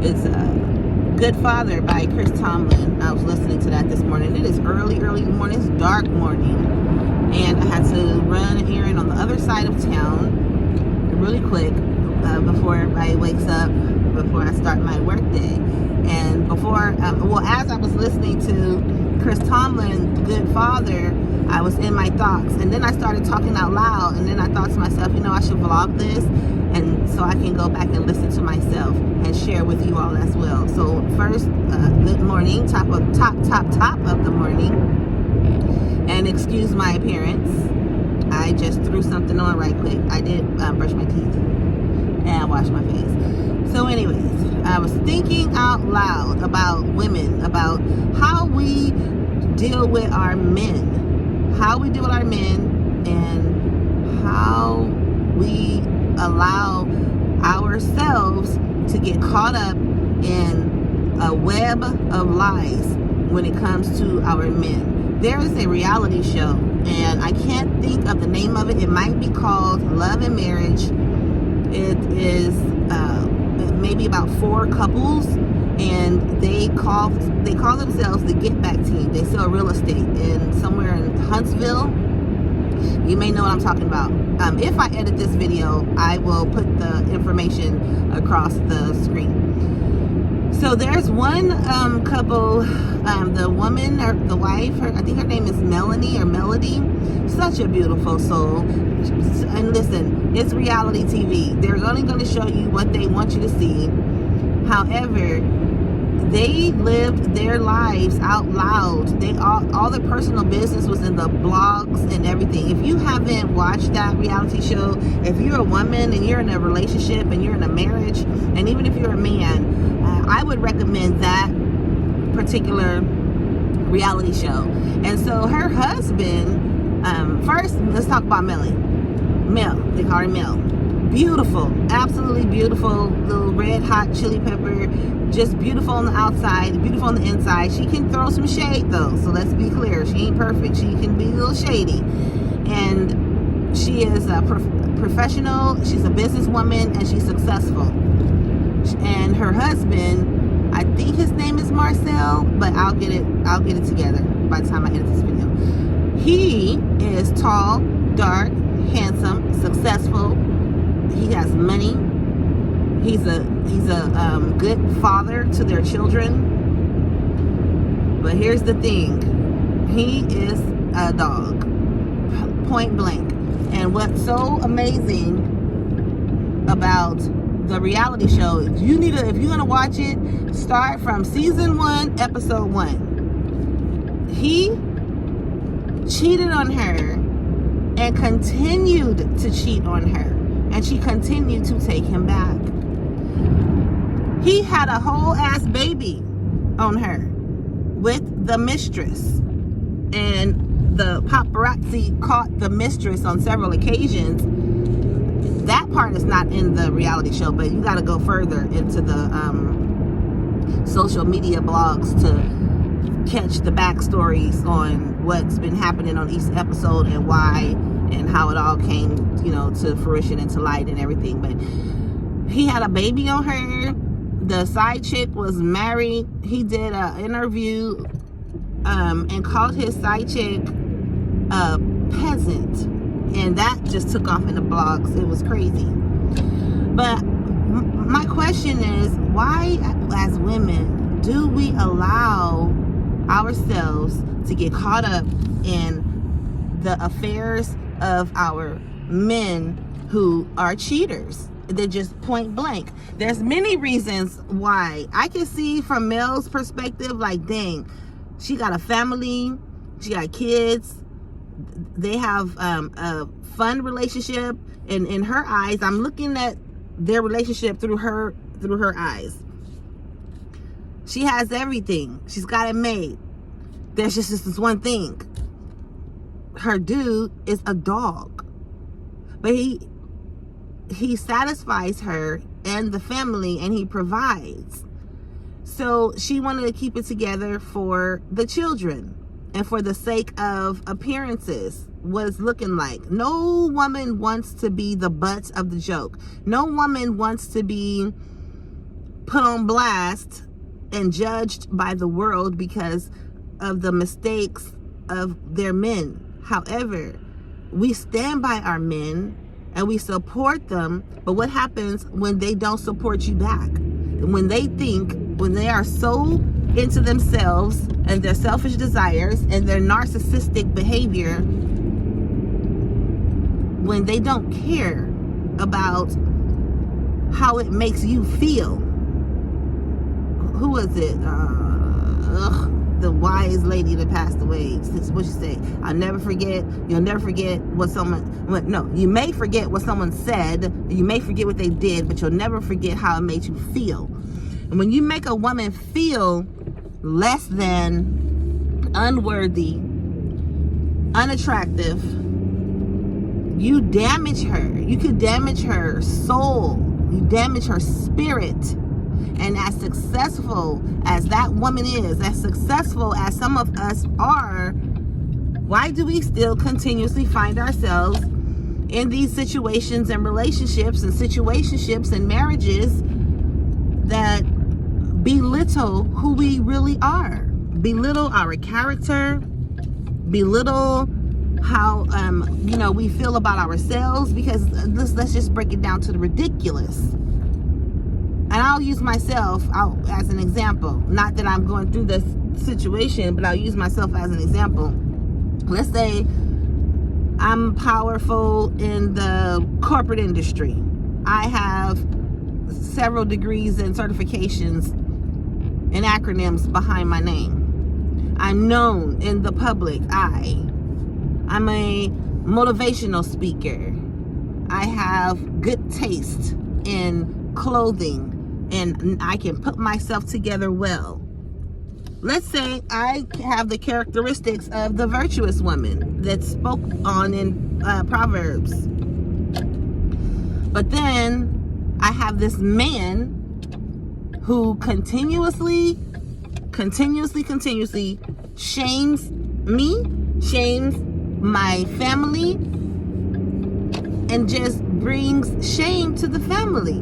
It's Good Father by Chris Tomlin. I was listening to that this morning. It is early morning. It's dark morning. And I had to run an errand on the other side of town really quick before everybody wakes up, before I start my work day. And as I was listening to Chris Tomlin, Good Father, I was in my thoughts. And then I started talking out loud. And then I thought to myself, I should vlog this. And so I can go back and listen to myself and share with you all as well. So first, good morning, top of the morning. And excuse my appearance. I just threw something on right quick. I did brush my teeth and wash my face. So anyways, I was thinking out loud about women, about how we deal with our men. How we deal with our men and how we allow ourselves to get caught up in a web of lies when it comes to our men. There is a reality show, and I can't think of the name of it. It might be called Love and Marriage. It is maybe about 4 couples, and they call themselves the Get Back Team. They sell real estate somewhere in Huntsville. You may know what I'm talking about. If I edit this video, I will put the information across the screen. So there's one couple, the woman or the wife, I think her name is Melanie or Melody. Such a beautiful soul. And listen, it's reality TV. They're only going to show you what they want you to see. However, they lived their lives out loud. All their personal business was in the blogs and everything. If you haven't watched that reality show, if you're a woman and you're in a relationship and you're in a marriage, and even if you're a man, I would recommend that particular reality show. And so her husband, first let's talk about Melly. Mel, they call her Mel. Beautiful, absolutely beautiful, little red hot chili pepper, just beautiful on the outside, beautiful on the inside. She can throw some shade though, so let's be clear, she ain't perfect. She can be a little shady, and she is a professional. She's a businesswoman, and she's successful. And her husband, I think his name is Marcel, but I'll get it together by the time I edit this video. He is tall, dark, handsome, successful. He has money. He's a good father to their children. But here's the thing. He is a dog. Point blank. And what's so amazing about the reality show, if you're going to watch it, start from season 1, episode 1. He cheated on her and continued to cheat on her. And she continued to take him back. He had a whole ass baby on her with the mistress. And the paparazzi caught the mistress on several occasions. That part is not in the reality show, but you got to go further into the social media blogs to catch the backstories on what's been happening on each episode and why and how it all came, to fruition and to light and everything. But he had a baby on her. The side chick was married. He did an interview and called his side chick a peasant, and that just took off in the blogs. It was crazy. But my question is, why as women do we allow ourselves to get caught up in the affairs of our men who are cheaters? They're just point blank. There's many reasons why. I can see from Mel's perspective, like, dang, she got a family, she got kids, they have a fun relationship, and in her eyes, I'm looking at their relationship through her eyes. She has everything. She's got it made. There's just this one thing. Her dude is a dog. But he satisfies her and the family, and he provides. So she wanted to keep it together for the children and for the sake of appearances, what it's looking like. No woman wants to be the butt of the joke. No woman wants to be put on blast and judged by the world because of the mistakes of their men. However, we stand by our men and we support them, but what happens when they don't support you back? When they are so into themselves and their selfish desires and their narcissistic behavior, when they don't care about how it makes you feel. Who was it? The wise lady that passed away. What she say? You'll never forget what someone, no, you may forget what someone said, you may forget what they did, but you'll never forget how it made you feel. And when you make a woman feel less than, unworthy, unattractive, you damage her. You could damage her soul. You damage her spirit. And as successful as that woman is, as successful as some of us are, why do we still continuously find ourselves in these situations and relationships and marriages that belittle who we really are? Belittle our character, belittle how we feel about ourselves, because let's just break it down to the ridiculous. And I'll use myself as an example. Not that I'm going through this situation, but I'll use myself as an example. Let's say I'm powerful in the corporate industry. I have several degrees and certifications and acronyms behind my name. I'm known in the public eye. I'm a motivational speaker. I have good taste in clothing, and I can put myself together well. Let's say I have the characteristics of the virtuous woman that's spoke on in Proverbs. But then I have this man who continuously shames me, shames my family, and just brings shame to the family.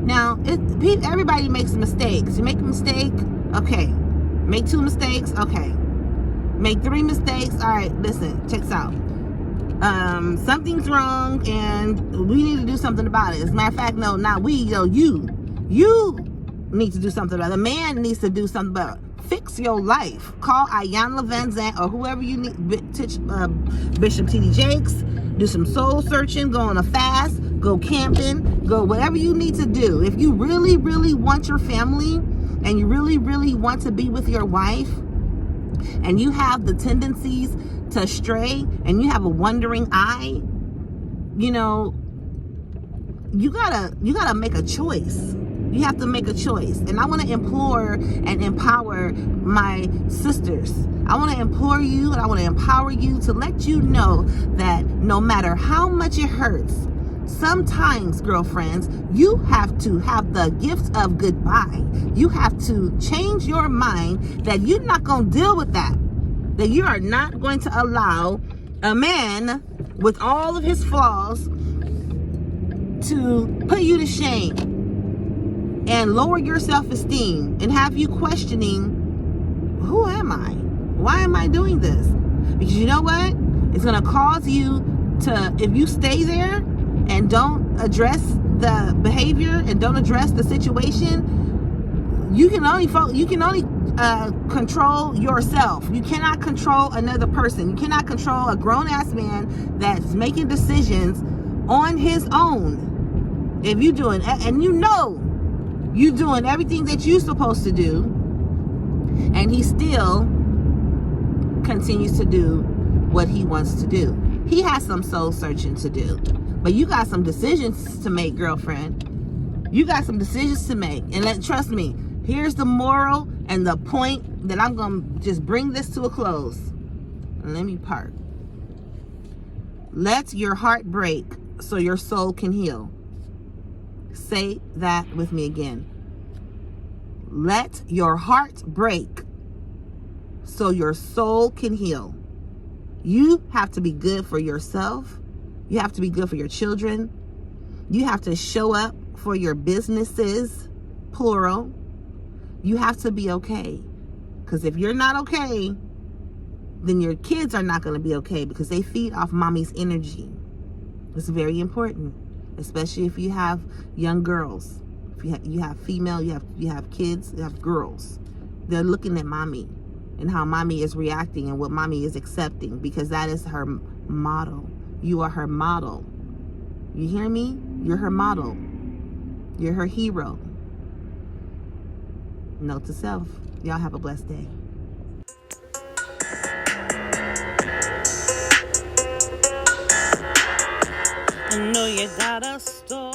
Now, everybody makes mistakes. You make a mistake, okay. Make 2 mistakes, okay. Make 3 mistakes, all right, listen, check this out. Something's wrong and we need to do something about it. As a matter of fact, no, not we, you need to do something about it. The man needs to do something about it. Fix your life. Call Iyanla Vanzant or whoever you need, Bishop T.D. Jakes. Do some soul searching, go on a fast, go camping, go whatever you need to do. If you really, really want your family and you really, really want to be with your wife, and you have the tendencies to stray and you have a wandering eye, you gotta make a choice. You have to make a choice. And I want to implore and empower my sisters. I want to implore you and I want to empower you to let you know that no matter how much it hurts, sometimes, girlfriends, you have to have the gift of goodbye. You have to change your mind that you're not going to deal with that. That you are not going to allow a man with all of his flaws to put you to shame and lower your self-esteem and have you questioning, who am I? Why am I doing this? Because you know what? It's going to cause you to, if you stay there and don't address the behavior and don't address the situation, you can only control yourself. You cannot control another person. You cannot control a grown-ass man that's making decisions on his own. If you're doing, and you're doing everything that you're supposed to do, and he still continues to do what he wants to do. He has some soul searching to do. But you got some decisions to make, girlfriend. You got some decisions to make. And trust me, here's the moral and the point that I'm going to just bring this to a close. Let me part. Let your heart break so your soul can heal. Say that with me again. Let your heart break so your soul can heal. You have to be good for yourself. You have to be good for your children. You have to show up for your businesses. plural. You have to be okay. Because if you're not okay, then your kids are not going to be okay, because they feed off mommy's energy. It's very important, especially if you have young girls. If you have female, you have kids, you have girls. They're looking at mommy and how mommy is reacting and what mommy is accepting, because that is her model. You are her model. You hear me? You're her model. You're her hero. Note to self. Y'all have a blessed day. I know you got a story.